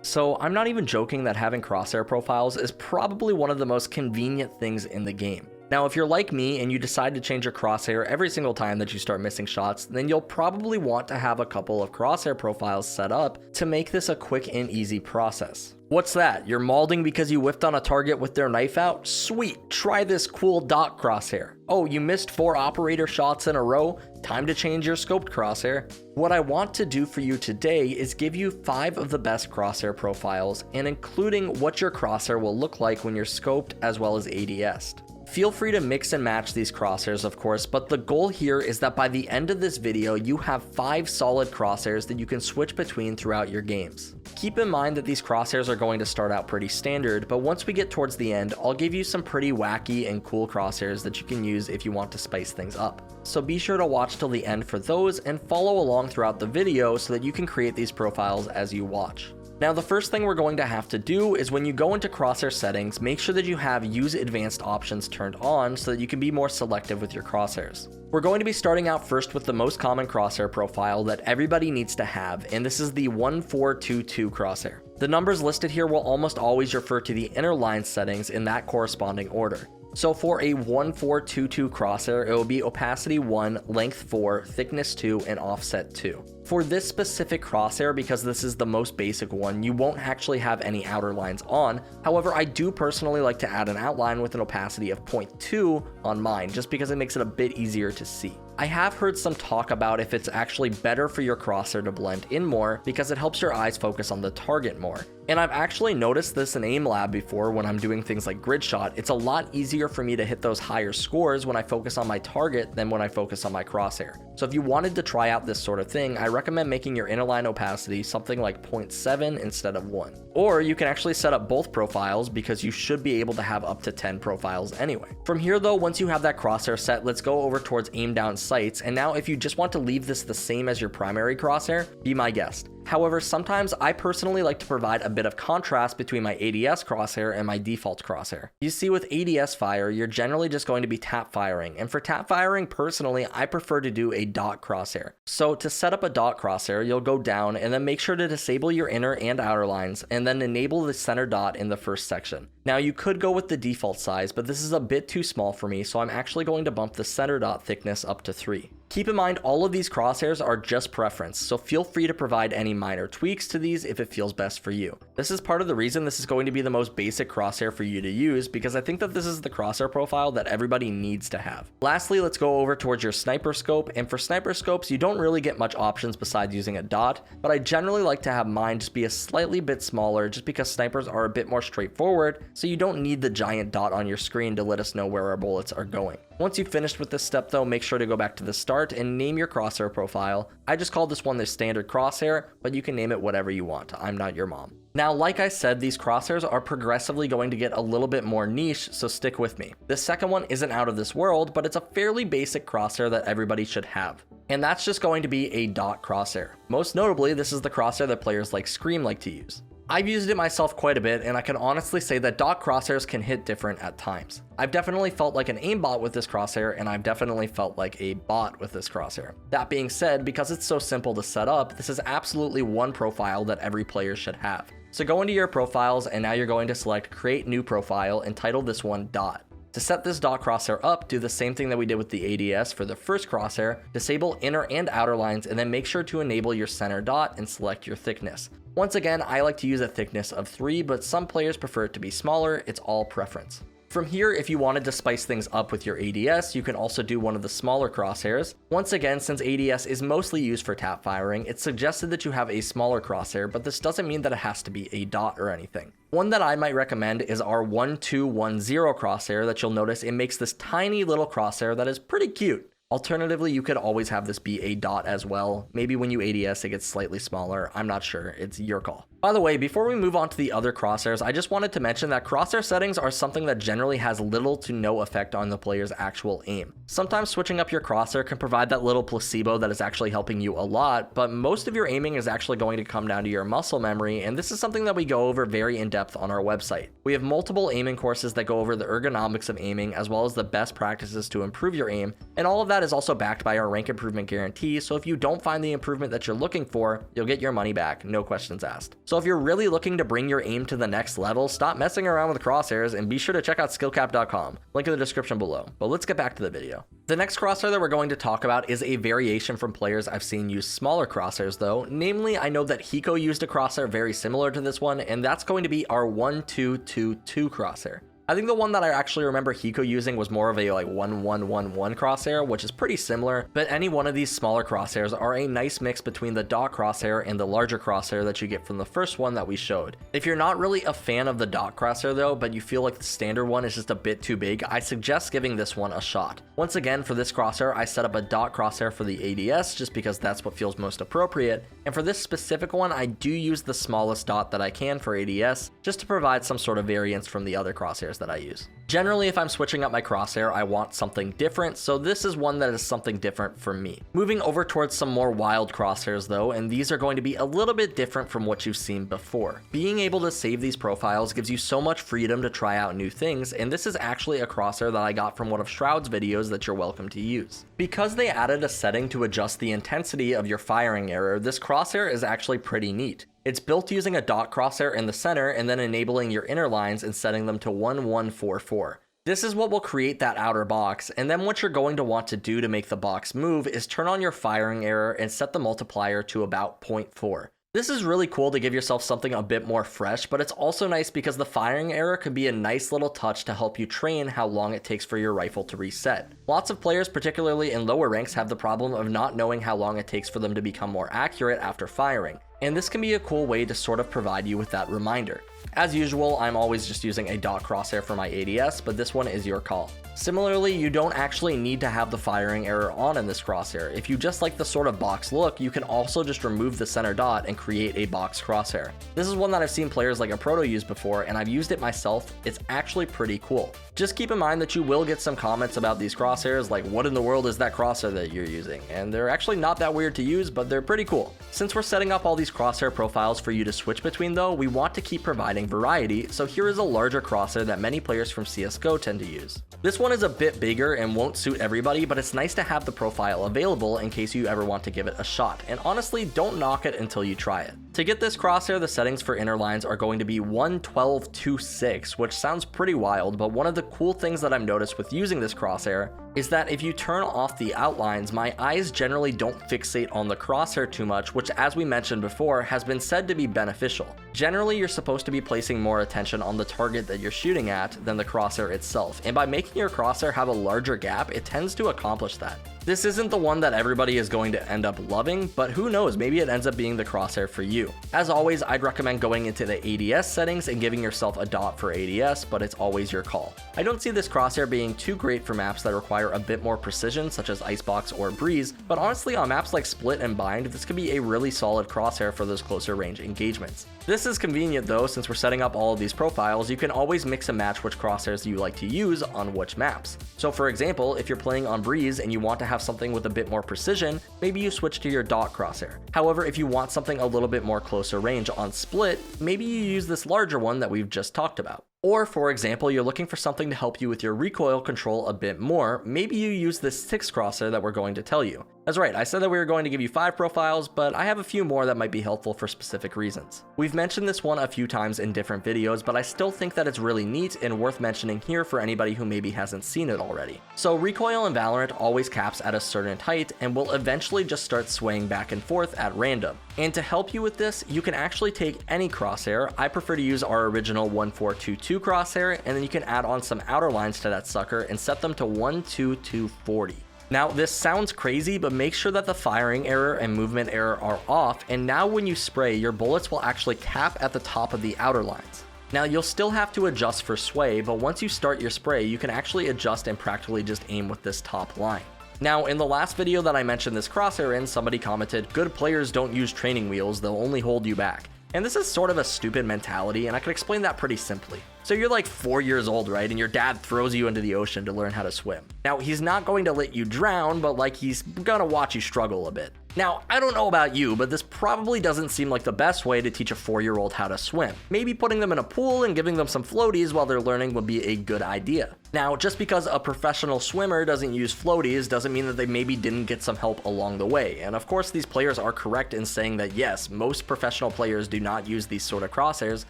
So I'm not even joking that having crosshair profiles is probably one of the most convenient things in the game. Now, if you're like me and you decide to change your crosshair every single time that you start missing shots, then you'll probably want to have a couple of crosshair profiles set up to make this a quick and easy process. What's that? You're malding because you whiffed on a target with their knife out? Sweet, try this cool dot crosshair. Oh, you missed 4 operator shots in a row? Time to change your scoped crosshair. What I want to do for you today is give you 5 of the best crosshair profiles and including what your crosshair will look like when you're scoped as well as ADS'd. Feel free to mix and match these crosshairs, of course, but the goal here is that by the end of this video, you have 5 solid crosshairs that you can switch between throughout your games. Keep in mind that these crosshairs are going to start out pretty standard, but once we get towards the end, I'll give you some pretty wacky and cool crosshairs that you can use if you want to spice things up. So be sure to watch till the end for those and follow along throughout the video so that you can create these profiles as you watch. Now, the first thing we're going to have to do is when you go into crosshair settings, make sure that you have use advanced options turned on so that you can be more selective with your crosshairs. We're going to be starting out first with the most common crosshair profile that everybody needs to have, and this is the 1422 crosshair. The numbers listed here will almost always refer to the inner line settings in that corresponding order. So for a 1422 crosshair, it will be opacity 1, length 4, thickness 2, and offset 2. For this specific crosshair, because this is the most basic one, you won't actually have any outer lines on. However, I do personally like to add an outline with an opacity of 0.2 on mine, just because it makes it a bit easier to see. I have heard some talk about if it's actually better for your crosshair to blend in more because it helps your eyes focus on the target more. And I've actually noticed this in aim lab before when I'm doing things like grid shot. It's a lot easier for me to hit those higher scores when I focus on my target than when I focus on my crosshair. So if you wanted to try out this sort of thing, I recommend making your inner line opacity something like 0.7 instead of 1. Or you can actually set up both profiles because you should be able to have up to 10 profiles anyway. From here though, once you have that crosshair set, let's go over towards aim down sights. And now if you just want to leave this the same as your primary crosshair, be my guest. However, sometimes I personally like to provide a bit of contrast between my ADS crosshair and my default crosshair. You see, with ADS fire, you're generally just going to be tap firing, and for tap firing, personally, I prefer to do a dot crosshair. So to set up a dot crosshair, you'll go down and then make sure to disable your inner and outer lines, and then enable the center dot in the first section. Now, you could go with the default size, but this is a bit too small for me, so I'm actually going to bump the center dot thickness up to 3. Keep in mind, all of these crosshairs are just preference, so feel free to provide any minor tweaks to these if it feels best for you. This is part of the reason this is going to be the most basic crosshair for you to use, because I think that this is the crosshair profile that everybody needs to have. Lastly, let's go over towards your sniper scope, and for sniper scopes, you don't really get much options besides using a dot, but I generally like to have mine just be a slightly bit smaller just because snipers are a bit more straightforward, so you don't need the giant dot on your screen to let us know where our bullets are going. Once you've finished with this step though, make sure to go back to the start and name your crosshair profile. I just called this one the standard crosshair, but you can name it whatever you want. I'm not your mom. Now, like I said, these crosshairs are progressively going to get a little bit more niche, so stick with me. The second one isn't out of this world, but it's a fairly basic crosshair that everybody should have. And that's just going to be a dot crosshair. Most notably, this is the crosshair that players like Scream like to use. I've used it myself quite a bit, and I can honestly say that dot crosshairs can hit different at times. I've definitely felt like an aimbot with this crosshair, and I've definitely felt like a bot with this crosshair. That being said, because it's so simple to set up, this is absolutely one profile that every player should have. So go into your profiles, and now you're going to select Create New Profile and title this one Dot. To set this dot crosshair up, do the same thing that we did with the ADS for the first crosshair, disable inner and outer lines, and then make sure to enable your center dot and select your thickness. Once again, I like to use a thickness of 3, but some players prefer it to be smaller. It's all preference. From here, if you wanted to spice things up with your ADS, you can also do one of the smaller crosshairs. Once again, since ADS is mostly used for tap firing, it's suggested that you have a smaller crosshair, but this doesn't mean that it has to be a dot or anything. One that I might recommend is our 1210 crosshair that you'll notice it makes this tiny little crosshair that is pretty cute. Alternatively, you could always have this be a dot as well. Maybe when you ADS it gets slightly smaller. I'm not sure. It's your call. By the way, before we move on to the other crosshairs, I just wanted to mention that crosshair settings are something that generally has little to no effect on the player's actual aim. Sometimes switching up your crosshair can provide that little placebo that is actually helping you a lot, but most of your aiming is actually going to come down to your muscle memory, and this is something that we go over very in depth on our website. We have multiple aiming courses that go over the ergonomics of aiming as well as the best practices to improve your aim, and all of that is also backed by our rank improvement guarantee, so if you don't find the improvement that you're looking for, you'll get your money back, no questions asked. So if you're really looking to bring your aim to the next level, stop messing around with crosshairs and be sure to check out SkillCapped.com, link in the description below. But let's get back to the video. The next crosshair that we're going to talk about is a variation from players I've seen use smaller crosshairs though. Namely, I know that Hiko used a crosshair very similar to this one, and that's going to be our 1-2-2-2 crosshair. I think the one that I actually remember Hiko using was more of a like 1-1-1-1 crosshair, which is pretty similar, but any one of these smaller crosshairs are a nice mix between the dot crosshair and the larger crosshair that you get from the first one that we showed. If you're not really a fan of the dot crosshair though, but you feel like the standard one is just a bit too big, I suggest giving this one a shot. Once again, for this crosshair, I set up a dot crosshair for the ADS just because that's what feels most appropriate, and for this specific one, I do use the smallest dot that I can for ADS just to provide some sort of variance from the other crosshairs that I use. Generally, if I'm switching up my crosshair, I want something different, so this is one that is something different for me. Moving over towards some more wild crosshairs though, and these are going to be a little bit different from what you've seen before. Being able to save these profiles gives you so much freedom to try out new things, and this is actually a crosshair that I got from one of Shroud's videos that you're welcome to use. Because they added a setting to adjust the intensity of your firing error, this crosshair is actually pretty neat. It's built using a dot crosshair in the center and then enabling your inner lines and setting them to 1-1-4-4. This is what will create that outer box, and then what you're going to want to do to make the box move is turn on your firing error and set the multiplier to about 0.4. This is really cool to give yourself something a bit more fresh, but it's also nice because the firing error can be a nice little touch to help you train how long it takes for your rifle to reset. Lots of players, particularly in lower ranks, have the problem of not knowing how long it takes for them to become more accurate after firing, and this can be a cool way to sort of provide you with that reminder. As usual, I'm always just using a dot crosshair for my ADS, but this one is your call. Similarly, you don't actually need to have the firing error on in this crosshair. If you just like the sort of box look, you can also just remove the center dot and create a box crosshair. This is one that I've seen players like a Proto use before, and I've used it myself. It's actually pretty cool. Just keep in mind that you will get some comments about these crosshairs, like what in the world is that crosshair that you're using? And they're actually not that weird to use, but they're pretty cool. Since we're setting up all these crosshair profiles for you to switch between though, we want to keep providing variety, so here is a larger crosshair that many players from CSGO tend to use. This one is a bit bigger and won't suit everybody, but it's nice to have the profile available in case you ever want to give it a shot, and honestly, don't knock it until you try it. To get this crosshair, the settings for inner lines are going to be 1-12-2-6, which sounds pretty wild, but one of the cool things that I've noticed with using this crosshair is that if you turn off the outlines, my eyes generally don't fixate on the crosshair too much, which as we mentioned before, has been said to be beneficial. Generally, you're supposed to be placing more attention on the target that you're shooting at than the crosshair itself, and by making your crosshair have a larger gap, it tends to accomplish that. This isn't the one that everybody is going to end up loving, but who knows, maybe it ends up being the crosshair for you. As always, I'd recommend going into the ADS settings and giving yourself a dot for ADS, but it's always your call. I don't see this crosshair being too great for maps that require a bit more precision, such as Icebox or Breeze, but honestly on maps like Split and Bind, this could be a really solid crosshair for those closer range engagements. This is convenient though, since we're setting up all of these profiles, you can always mix and match which crosshairs you like to use on which maps. So for example, if you're playing on Breeze and you want to have something with a bit more precision, maybe you switch to your dot crosshair. However, if you want something a little bit more closer range on Split, maybe you use this larger one that we've just talked about. Or for example, you're looking for something to help you with your recoil control a bit more, maybe you use this 6 crosshair that we're going to tell you. That's right, I said that we were going to give you 5 profiles, but I have a few more that might be helpful for specific reasons. We've mentioned this one a few times in different videos, but I still think that it's really neat and worth mentioning here for anybody who maybe hasn't seen it already. So recoil in Valorant always caps at a certain height and will eventually just start swaying back and forth at random. And to help you with this, you can actually take any crosshair. I prefer to use our original 1-4-2-2 crosshair, and then you can add on some outer lines to that sucker and set them to 1-2-2-40. Now this sounds crazy, but make sure that the firing error and movement error are off, and now when you spray, your bullets will actually cap at the top of the outer lines. Now you'll still have to adjust for sway, but once you start your spray, you can actually adjust and practically just aim with this top line. Now in the last video that I mentioned this crosshair in, somebody commented, "Good players don't use training wheels, they'll only hold you back." And this is sort of a stupid mentality, and I can explain that pretty simply. So you're like 4 years old, right? And your dad throws you into the ocean to learn how to swim. Now, he's not going to let you drown, but like he's gonna watch you struggle a bit. Now, I don't know about you, but this probably doesn't seem like the best way to teach a 4-year-old how to swim. Maybe putting them in a pool and giving them some floaties while they're learning would be a good idea. Now, just because a professional swimmer doesn't use floaties doesn't mean that they maybe didn't get some help along the way. And of course, these players are correct in saying that yes, most professional players do not use these sort of crosshairs,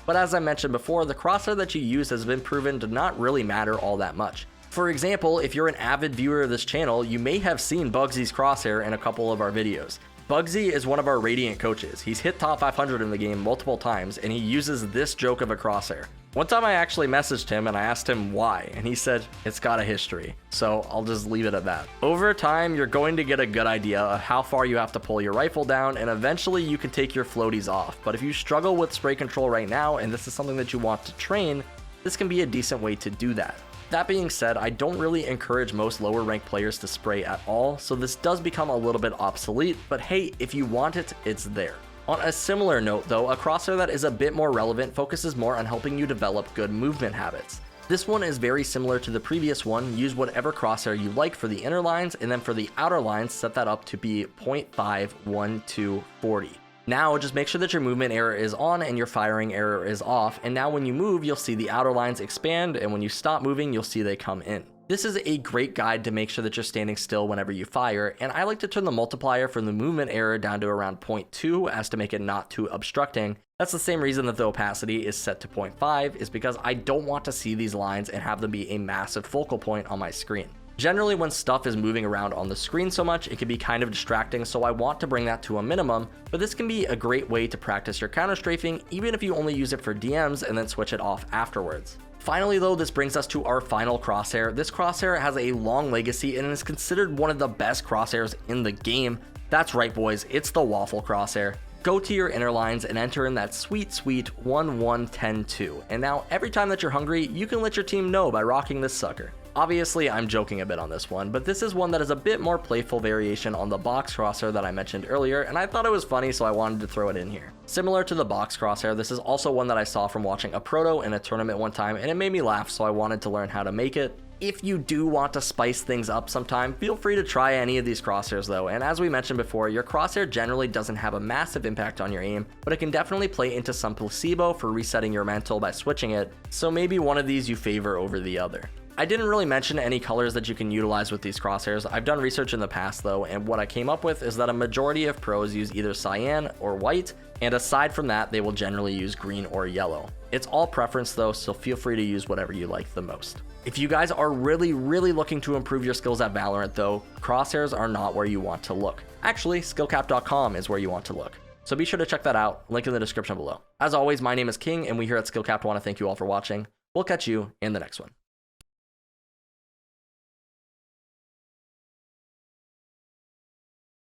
but as I mentioned before, the crosshair that you use has been proven to not really matter all that much. For example, if you're an avid viewer of this channel, you may have seen Bugsy's crosshair in a couple of our videos. Bugsy is one of our Radiant coaches. He's hit top 500 in the game multiple times, and he uses this joke of a crosshair. One time I actually messaged him and I asked him why, and he said, it's got a history. So I'll just leave it at that. Over time, you're going to get a good idea of how far you have to pull your rifle down, and eventually you can take your floaties off. But if you struggle with spray control right now, and this is something that you want to train, this can be a decent way to do that. That being said, I don't really encourage most lower ranked players to spray at all, so this does become a little bit obsolete, but hey, if you want it, it's there. On a similar note though, a crosshair that is a bit more relevant focuses more on helping you develop good movement habits. This one is very similar to the previous one. Use whatever crosshair you like for the inner lines, and then for the outer lines, set that up to be 0.5, 1, 2, 40. Now just make sure that your movement error is on and your firing error is off, and now when you move, you'll see the outer lines expand, and when you stop moving, you'll see they come in. This is a great guide to make sure that you're standing still whenever you fire, and I like to turn the multiplier from the movement error down to around 0.2 as to make it not too obstructing. That's the same reason that the opacity is set to 0.5, is because I don't want to see these lines and have them be a massive focal point on my screen. Generally, when stuff is moving around on the screen so much, it can be kind of distracting, so I want to bring that to a minimum, but this can be a great way to practice your counter strafing, even if you only use it for DMs and then switch it off afterwards. Finally though, this brings us to our final crosshair. This crosshair has a long legacy and is considered one of the best crosshairs in the game. That's right boys, it's the WAFFLE crosshair. Go to your inner lines and enter in that sweet 1-1-10-2, and now every time that you're hungry, you can let your team know by rocking this sucker. Obviously, I'm joking a bit on this one, but this is one that is a bit more playful variation on the box crosshair that I mentioned earlier, and I thought it was funny, so I wanted to throw it in here. Similar to the box crosshair, this is also one that I saw from watching a proto in a tournament one time, and it made me laugh, so I wanted to learn how to make it. If you do want to spice things up sometime, feel free to try any of these crosshairs though, and as we mentioned before, your crosshair generally doesn't have a massive impact on your aim, but it can definitely play into some placebo for resetting your mental by switching it, so maybe one of these you favor over the other. I didn't really mention any colors that you can utilize with these crosshairs. I've done research in the past though, and what I came up with is that a majority of pros use either cyan or white, and aside from that, they will generally use green or yellow. It's all preference though, so feel free to use whatever you like the most. If you guys are really looking to improve your skills at Valorant though, crosshairs are not where you want to look. Actually, SkillCapped.com is where you want to look. So be sure to check that out, link in the description below. As always, my name is King, and we here at SkillCapped want to thank you all for watching. We'll catch you in the next one.